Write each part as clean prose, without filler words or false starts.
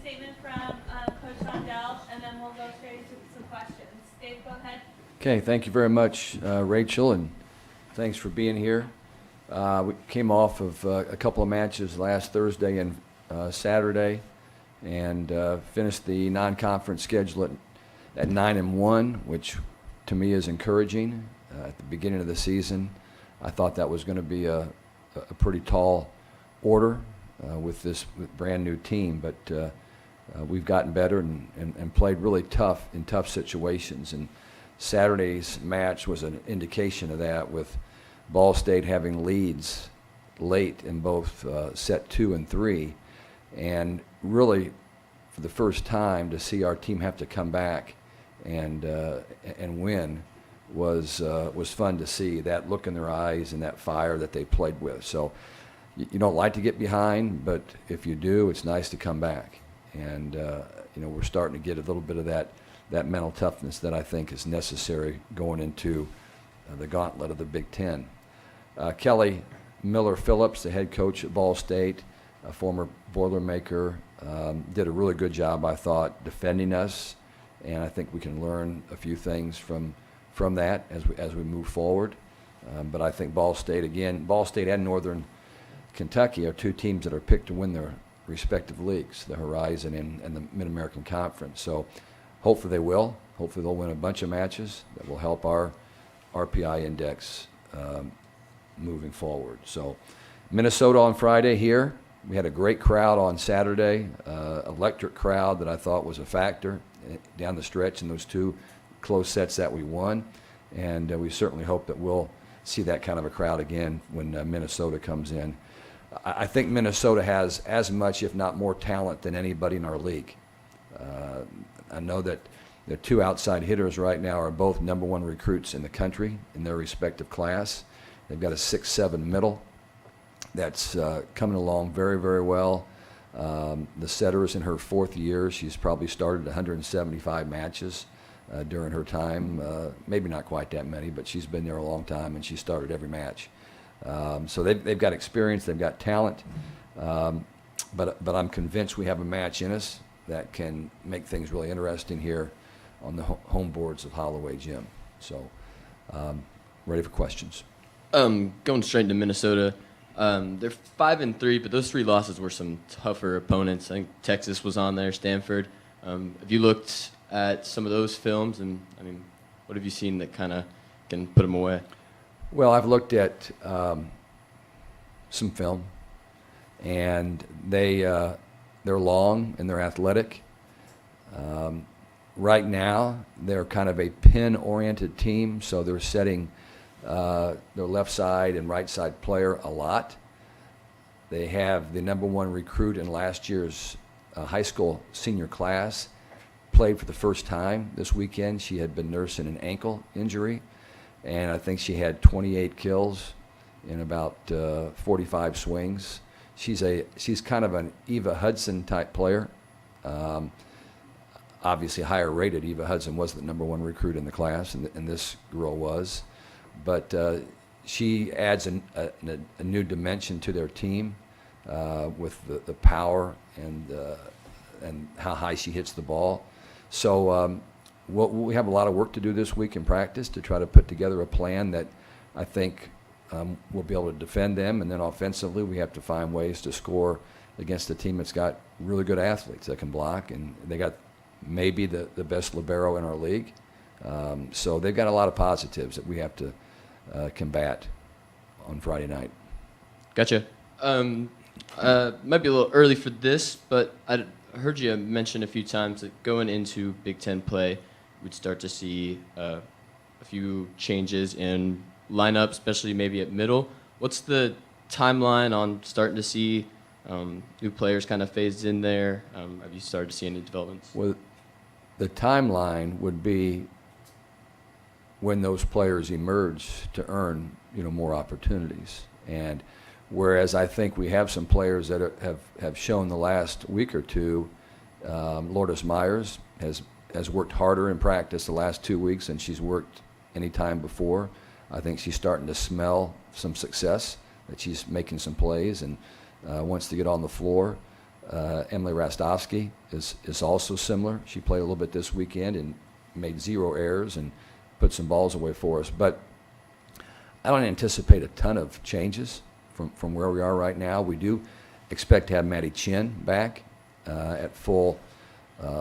statement from Coach Shondell, and then we'll go straight into some questions. Dave, go ahead. Okay, thank you very much, Rachel, and thanks for being here. We came off of a couple of matches last Thursday and Saturday, and finished the non-conference schedule at 9-1, which to me is encouraging. At the beginning of the season, I thought that was going to be a pretty tall order with this brand new team, but we've gotten better and played really tough in tough situations. And Saturday's match was an indication of that, with Ball State having leads late in both set 2 and 3, and really for the first time to see our team have to come back and win was fun to see. That look in their eyes and that fire that they played with. So you don't like to get behind, but if you do, it's nice to come back. And we're starting to get a little bit of that mental toughness that I think is necessary going into the gauntlet of the Big Ten. Kelly Miller-Phillips, the head coach at Ball State, a former Boilermaker, did a really good job, I thought, defending us, and I think we can learn a few things from that as we move forward. But I think Ball State and Northern Kentucky are two teams that are picked to win their respective leagues, the Horizon and the Mid-American Conference. So hopefully they will. Hopefully they'll win a bunch of matches that will help our RPI index moving forward. So Minnesota on Friday here. We had a great crowd on Saturday, electric crowd that I thought was a factor down the stretch in those two close sets that we won. And we certainly hope that we'll see that kind of a crowd again when Minnesota comes in. I think Minnesota has as much, if not more, talent than anybody in our league. I know that the two outside hitters right now are both #1 recruits in the country in their respective class. They've got a 6'7" middle that's coming along very, very well. The setter is in her 4th year. She's probably started 175 matches during her time. Maybe not quite that many, but she's been there a long time, and she started every match. So they've got experience, they've got talent, but I'm convinced we have a match in us that can make things really interesting here on the home boards of Holloway Gym. So ready for questions. Going straight into Minnesota, they're 5-3, but those 3 losses were some tougher opponents. I think Texas was on there, Stanford. Have you looked at some of those films, and what have you seen that kind of can put them away? Well, I've looked at some film, and they're long and they're athletic. Right now, they're kind of a pin-oriented team, so they're setting their left side and right side player a lot. They have the #1 recruit in last year's high school senior class, played for the first time this weekend. She had been nursing an ankle injury, and I think she had 28 kills in about 45 swings. She's kind of an Eva Hudson type player. Obviously higher rated. Eva Hudson was the #1 recruit in the class, and this girl was. But she adds a new dimension to their team with the power and how high she hits the ball. So we have a lot of work to do this week in practice to try to put together a plan that I think we'll be able to defend them. And then offensively, we have to find ways to score against a team that's got really good athletes that can block. And they got maybe the best libero in our league. So they've got a lot of positives that we have to combat on Friday night. Gotcha. Might be a little early for this, but I heard you mention a few times that going into Big Ten play, we'd start to see a few changes in lineup, especially maybe at middle. What's the timeline on starting to see new players kind of phased in there? Have you started to see any developments? Well, the timeline would be when those players emerge to earn, more opportunities. And whereas I think we have some players that have shown the last week or two, Lourdes Myers has worked harder in practice the last 2 weeks than she's worked any time before. I think she's starting to smell some success, that she's making some plays and wants to get on the floor. Emily Rastovsky is also similar. She played a little bit this weekend and made 0 errors and put some balls away for us. But I don't anticipate a ton of changes from where we are right now. We do expect to have Maddie Chin back at full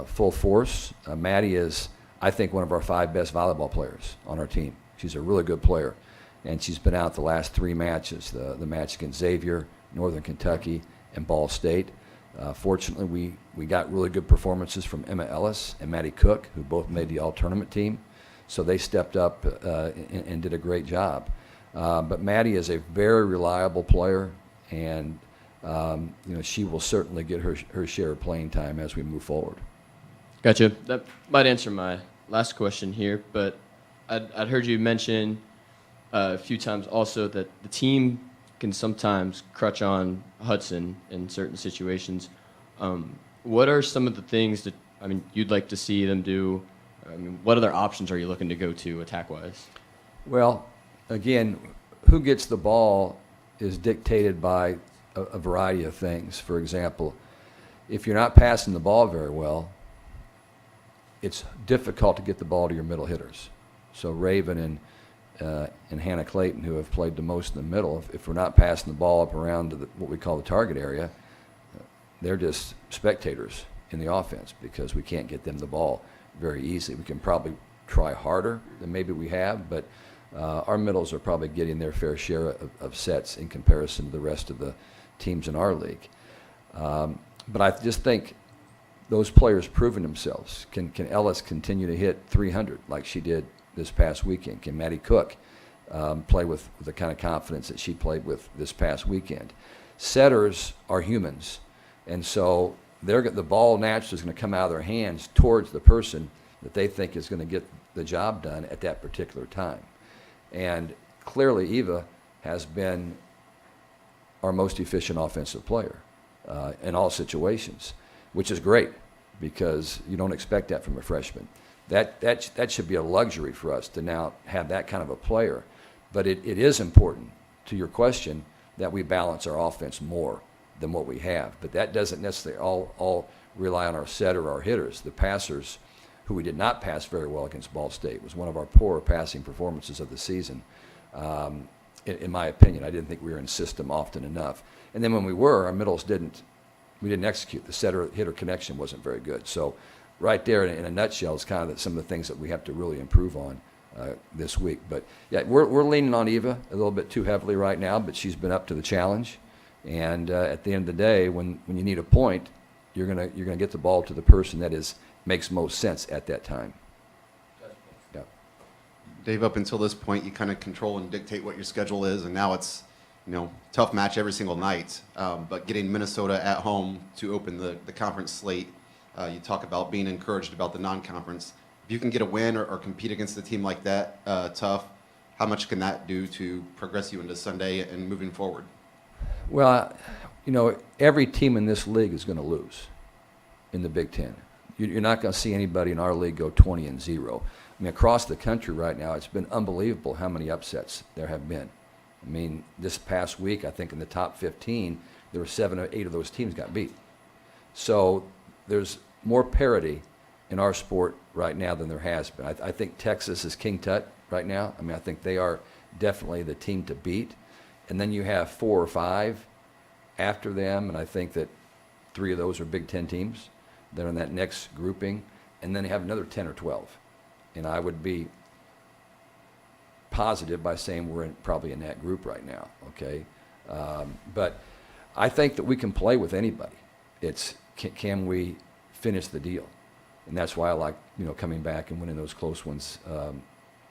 force. Maddie is, I think, one of our 5 best volleyball players on our team. She's a really good player, and she's been out the last 3 matches, the match against Xavier, Northern Kentucky, and Ball State. Fortunately, we got really good performances from Emma Ellis and Maddie Cook, who both made the all-tournament team. So they stepped up and did a great job. But Maddie is a very reliable player, and she will certainly get her share of playing time as we move forward. Gotcha. That might answer my last question here, but I'd heard you mention a few times also that the team can sometimes crutch on Hudson in certain situations. What are some of the things that you'd like to see them do? What other options are you looking to go to attack-wise? Well, again, who gets the ball is dictated by a variety of things. For example, if you're not passing the ball very well, it's difficult to get the ball to your middle hitters. So Raven and Hannah Clayton, who have played the most in the middle, if we're not passing the ball up around to what we call the target area, they're just spectators in the offense because we can't get them the ball very easily. We can probably try harder than maybe we have, but our middles are probably getting their fair share of sets in comparison to the rest of the teams in our league. But I just think those players proving themselves. Can Ellis continue to hit 300 like she did this past weekend? Can Maddie Cook play with the kind of confidence that she played with this past weekend? Setters are humans, and so the ball naturally is going to come out of their hands towards the person that they think is going to get the job done at that particular time. And clearly Eva has been our most efficient offensive player in all situations, which is great because you don't expect that from a freshman. That should be a luxury for us to now have that kind of a player. But it is important, to your question, that we balance our offense more than what we have. But that doesn't necessarily all rely on our setter or our hitters. The passers, who we did not pass very well against Ball State, was one of our poorer passing performances of the season. In my opinion, I didn't think we were in system often enough. And then when we were, our middles didn't execute. The setter-hitter connection wasn't very good. So right there, in a nutshell, is kind of some of the things that we have to really improve on this week. But yeah, we're leaning on Eva a little bit too heavily right now, but she's been up to the challenge. And at the end of the day, when you need a point, you're gonna get the ball to the person that makes most sense at that time. Yeah. Dave, up until this point, you kind of control and dictate what your schedule is, and now it's tough match every single night. But getting Minnesota at home to open the conference slate, you talk about being encouraged about the non-conference. If you can get a win or compete against a team like that, tough, how much can that do to progress you into Sunday and moving forward? Well, every team in this league is going to lose in the Big Ten. You're not going to see anybody in our league go 20-0. Across the country right now, it's been unbelievable how many upsets there have been. This past week, I think in the top 15, there were 7 or 8 of those teams got beat. So there's more parity in our sport right now than there has been. I think Texas is King Tut right now. I think they are definitely the team to beat. And then you have 4 or 5 after them, and I think that 3 of those are Big Ten teams. They're in that next grouping. And then you have another 10 or 12. And I would be positive by saying we're probably in that group right now, okay? But I think that we can play with anybody. It's can we finish the deal? And that's why I like, coming back and winning those close ones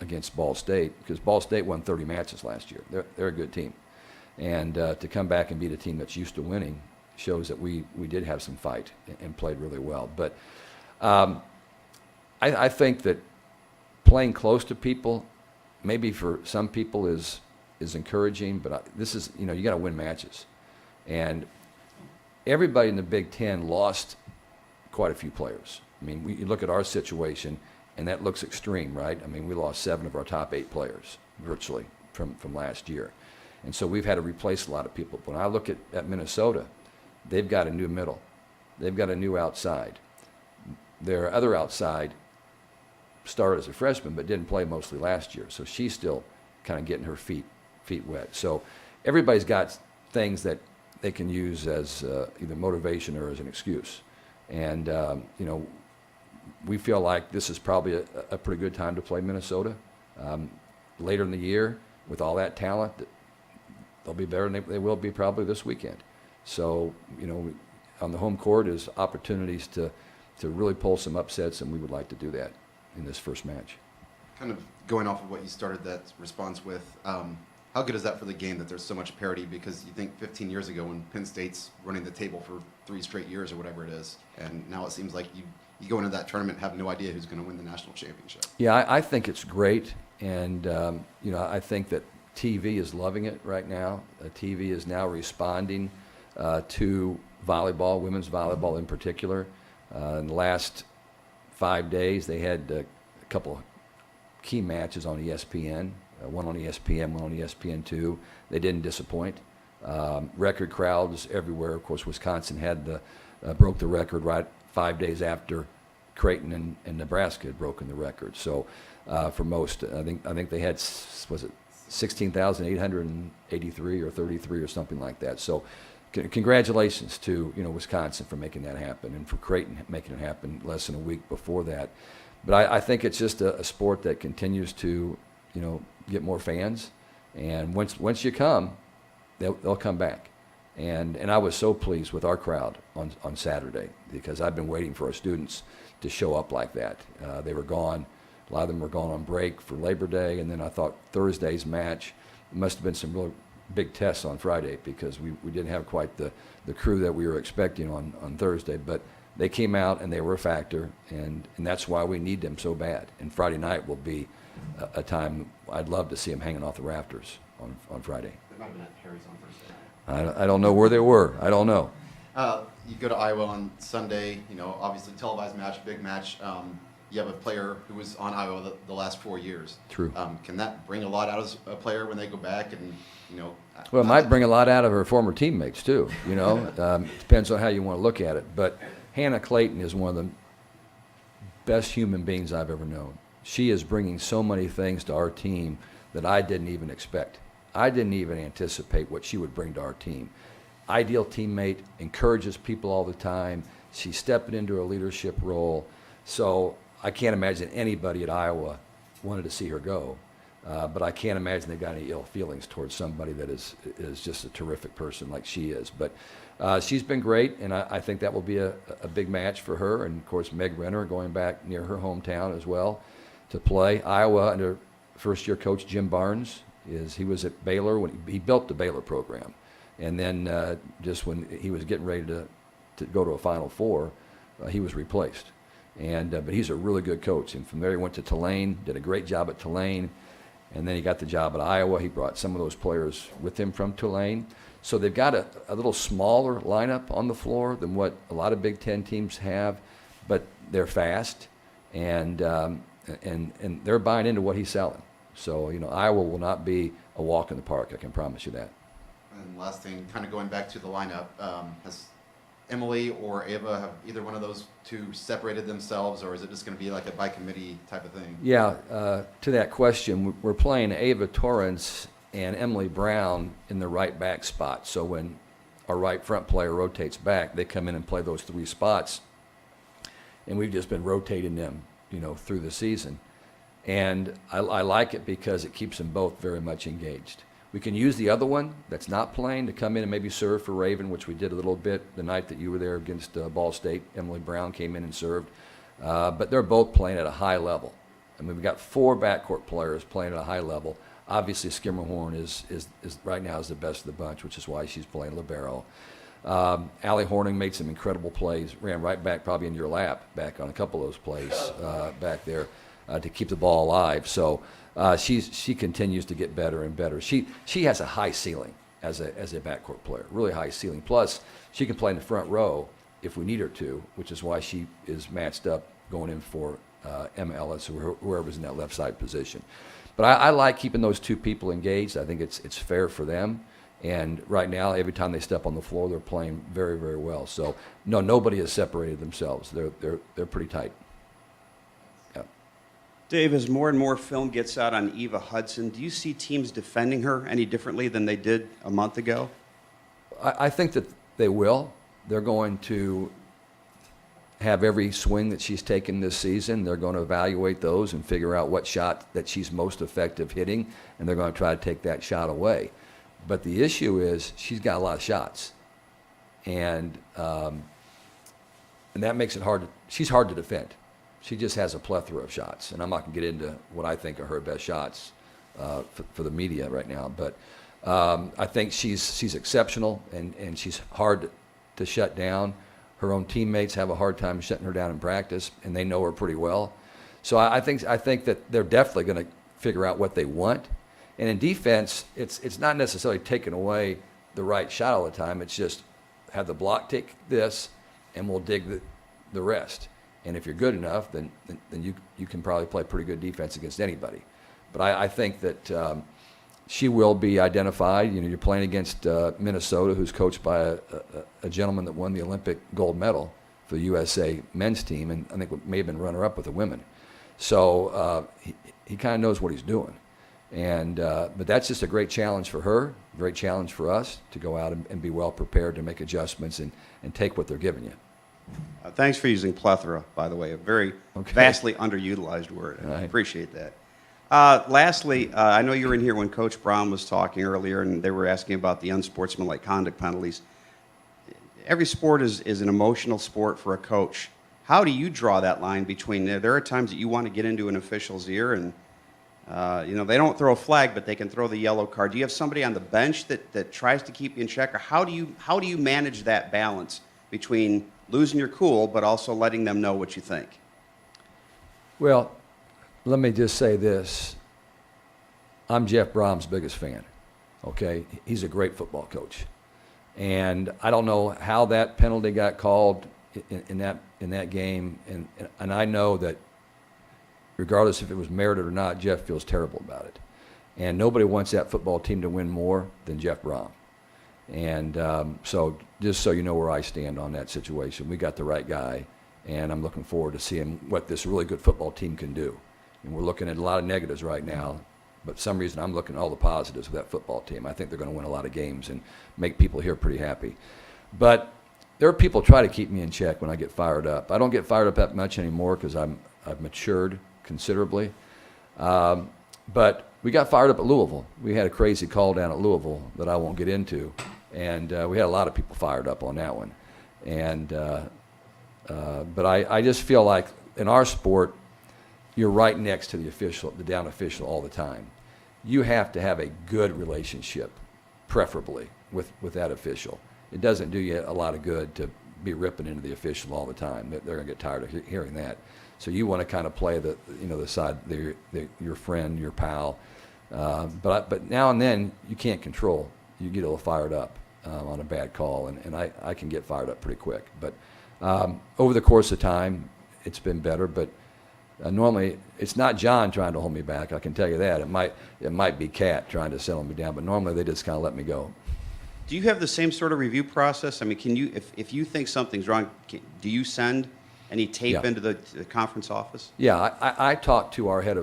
against Ball State, because Ball State won 30 matches last year. They're a good team. And to come back and beat a team that's used to winning shows that we did have some fight and played really well. But I think that playing close to people, maybe for some people is encouraging, but this is, you got to win matches. And everybody in the Big Ten lost quite a few players. You look at our situation, and that looks extreme, right? We lost 7 of our top 8 players, virtually, from last year. And so we've had to replace a lot of people. When I look at Minnesota, they've got a new middle. they've got a new outside. Their other outside started as a freshman but didn't play mostly last year, so she's still kind of getting her feet wet. So everybody's got things that they can use as either motivation or as an excuse. And, we feel like this is probably a pretty good time to play Minnesota. Later in the year, with all that talent, they'll be better than they will be probably this weekend. So, on the home court is opportunities to really pull some upsets, and we would like to do that in this first match. Kind of going off of what you started that response with, how good is that for the game that there's so much parity? Because you think 15 years ago when Penn State's running the table for 3 straight years or whatever it is, and now it seems like you go into that tournament and have no idea who's going to win the national championship. Yeah, I think it's great, and I think that TV is loving it right now. TV is now responding to volleyball, women's volleyball in particular. In the last 5 days, they had a couple key matches on ESPN, one on ESPN, one on ESPN2. They didn't disappoint. Record crowds everywhere. Of course, Wisconsin had broke the record right 5 days after Creighton and Nebraska had broken the record. So for most, I think they had, was it 16,883 or 33 or something like that. So congratulations to Wisconsin for making that happen, and for Creighton making it happen less than a week before that. But I think it's just a sport that continues to get more fans, and once you come, they'll come back. And I was so pleased with our crowd on Saturday, because I've been waiting for our students to show up like that. They were gone. A lot of them were gone on break for Labor Day, and then I thought Thursday's match must have been some real big tests on Friday, because we didn't have quite the crew that we were expecting on Thursday. But they came out and they were a factor, and that's why we need them so bad. And Friday night will be a time I'd love to see them hanging off the rafters on Friday. They might have been at Harry's on Thursday night. I don't know where they were. I don't know. You go to Iowa on Sunday, obviously televised match, big match. You have a player who was on Iowa the last 4 years. True. Can that bring a lot out of a player when they go back and, Well, it might bring a lot out of her former teammates, too. Depends on how you want to look at it. But Hannah Clayton is one of the best human beings I've ever known. She is bringing so many things to our team that I didn't even expect. I didn't even anticipate what she would bring to our team. Ideal teammate, encourages people all the time. She's stepping into a leadership role. So I can't imagine anybody at Iowa wanted to see her go. But I can't imagine they've got any ill feelings towards somebody that is just a terrific person like she is. But she's been great, and I think that will be a big match for her. And, of course, Meg Renner going back near her hometown as well to play. Iowa, under first-year coach Jim Barnes, he was at Baylor when he built the Baylor program. And then just when he was getting ready to go to a Final Four, he was replaced. But he's a really good coach. And from there he went to Tulane, did a great job at Tulane. And then he got the job at Iowa. He brought some of those players with him from Tulane. So they've got a little smaller lineup on the floor than what a lot of Big Ten teams have, but they're fast, and they're buying into what he's selling. So, Iowa will not be a walk in the park, I can promise you that. And last thing, kind of going back to the lineup, has Emily or Eva, have either one of those two separated themselves, or is it just going to be like a by committee type of thing? Yeah, to that question, we're playing Eva Torrance and Emily Brown in the right back spot. So when our right front player rotates back, they come in and play those 3 spots. And we've just been rotating them, through the season. And I like it because it keeps them both very much engaged. We can use the other one that's not playing to come in and maybe serve for Raven, which we did a little bit the night that you were there against Ball State. Emily Brown came in and served. But they're both playing at a high level. I mean, we've got 4 backcourt players playing at a high level. Obviously, Skimmerhorn is right now is the best of the bunch, which is why she's playing libero. Allie Horning made some incredible plays, ran right back probably in your lap back on a couple of those plays back there to keep the ball alive. So she continues to get better and better. She has a high ceiling as a backcourt player, really high ceiling. Plus, she can play in the front row if we need her to, which is why she is matched up going in for Emma Ellis or whoever's in that left side position. But I like keeping those 2 people engaged. I think it's fair for them. And right now, every time they step on the floor, they're playing very, very well. So, no, nobody has separated themselves. They're pretty tight. Yeah. Dave, as more and more film gets out on Eva Hudson, do you see teams defending her any differently than they did a month ago? I think that they will. They're going to have every swing that she's taken this season. They're going to evaluate those and figure out what shot that she's most effective hitting, and they're going to try to take that shot away. But the issue is she's got a lot of shots, and that makes it hard. She's hard to defend. She just has a plethora of shots, and I'm not going to get into what I think are her best shots for the media right now. But I think she's exceptional, and she's hard to shut down. Her own teammates have a hard time shutting her down in practice, and they know her pretty well. So I think that they're definitely going to figure out what they want. And in defense, it's not necessarily taking away the right shot all the time. It's just have the block take this, and we'll dig the rest. And if you're good enough, then you can probably play pretty good defense against anybody. But I think that she will be identified. You know, you're playing against Minnesota, who's coached by a gentleman that won the Olympic gold medal for the USA men's team, and I think may have been runner-up with the women. So he kind of knows what he's doing. And but that's just a great challenge for her, great challenge for us to go out and be well prepared to make adjustments and take what they're giving you. Thanks for using plethora, by the way, a very vastly underutilized word. I appreciate that. Lastly, I know you were in here when Coach Brown was talking earlier, and they were asking about the unsportsmanlike conduct penalties. Every sport is an emotional sport for a coach. How do you draw that line between there are times that you want to get into an official's ear and they don't throw a flag, but they can throw the yellow card. Do you have somebody on the bench that tries to keep you in check, or how do you manage that balance between losing your cool but also letting them know what you think? Well, let me just say this. I'm Jeff Brom's biggest fan, okay? He's a great football coach. And I don't know how that penalty got called in that game, and I know that regardless if it was merited or not, Jeff feels terrible about it. And nobody wants that football team to win more than Jeff Brom. And so just so you know where I stand on that situation, we got the right guy, and I'm looking forward to seeing what this really good football team can do. And we're looking at a lot of negatives right now, but for some reason I'm looking at all the positives of that football team. I think they're going to win a lot of games and make people here pretty happy. But there are people who try to keep me in check when I get fired up. I don't get fired up that much anymore because I've matured considerably. But we got fired up at Louisville. We had a crazy call down at Louisville that I won't get into, and we had a lot of people fired up on that one. And but I just feel like in our sport, you're right next to the down official all the time. You have to have a good relationship, preferably with that official. It doesn't do you a lot of good to be ripping into the official all the time. They're going to get tired of hearing that. So you want to kind of play the side, your friend, your pal. But now and then you can't control. You get a little fired up on a bad call, and I can get fired up pretty quick. But over the course of time, it's been better. But normally it's not John trying to hold me back. I can tell you that. It might be Kat trying to settle me down. But normally they just kind of let me go. Do you have the same sort of review process? I mean, can you, if you think something's wrong, do you send any tape into the conference office? Yeah, I talked to our head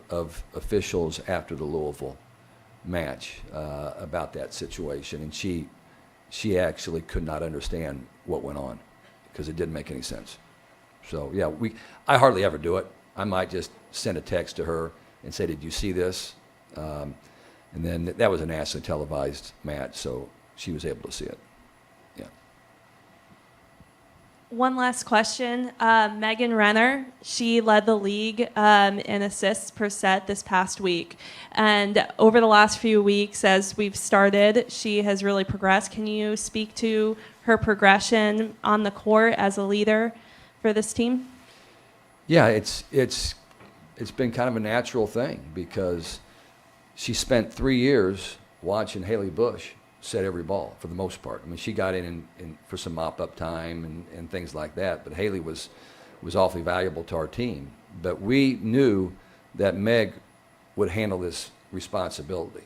of officials after the Louisville match about that situation, and she actually could not understand what went on because it didn't make any sense. So yeah, I hardly ever do it. I might just send a text to her and say, "Did you see this?" And then that was a nationally televised match, so she was able to see it. Yeah. One last question. Megan Renner, she led the league in assists per set this past week. And over the last few weeks, as we've started, she has really progressed. Can you speak to her progression on the court as a leader for this team? Yeah, it's been kind of a natural thing because she spent 3 years watching Haley Bush set every ball for the most part. I mean, she got in for some mop-up time and things like that, but Haley was awfully valuable to our team. But we knew that Meg would handle this responsibility.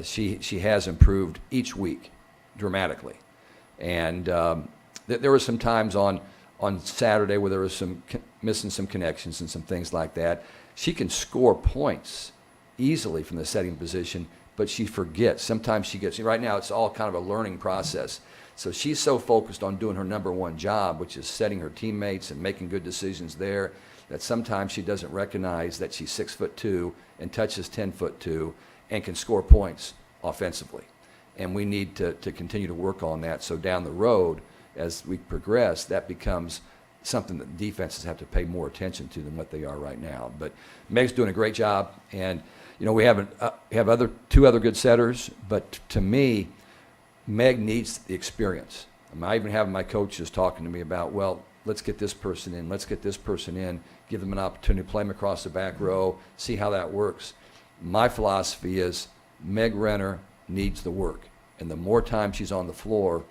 She has improved each week dramatically. And there were some times on Saturday where there was missing some connections and some things like that. She can score points easily from the setting position, but she forgets. Sometimes she gets, right now it's all kind of a learning process. So she's so focused on doing her number one job, which is setting her teammates and making good decisions there, that sometimes she doesn't recognize that she's 6'2" and touches 10'2" and can score points offensively. And we need to continue to work on that. So down the road, as we progress, that becomes something that defenses have to pay more attention to than what they are right now. But Meg's doing a great job, and we have two other good setters, but to me, Meg needs the experience. I even have my coaches talking to me about, well, let's get this person in, let's get this person in, give them an opportunity to play them across the back row, see how that works. My philosophy is Meg Renner needs the work, and the more time she's on the floor,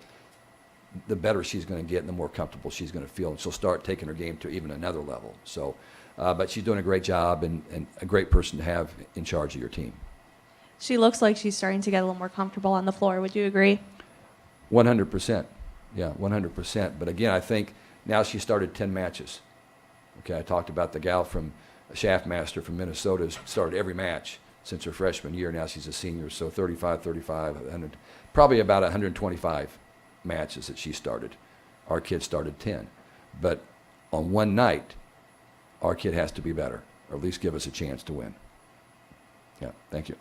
the better she's going to get and the more comfortable she's going to feel, and she'll start taking her game to even another level. So, but she's doing a great job and a great person to have in charge of your team. She looks like she's starting to get a little more comfortable on the floor. Would you agree? 100%. Yeah, 100%. But again, I think now she started 10 matches. Okay, I talked about the gal from Shaftmaster from Minnesota who's started every match since her freshman year. Now she's a senior, so 35, 100, probably about 125 matches that she started. Our kid started 10. But on one night, our kid has to be better, or at least give us a chance to win. Yeah, thank you.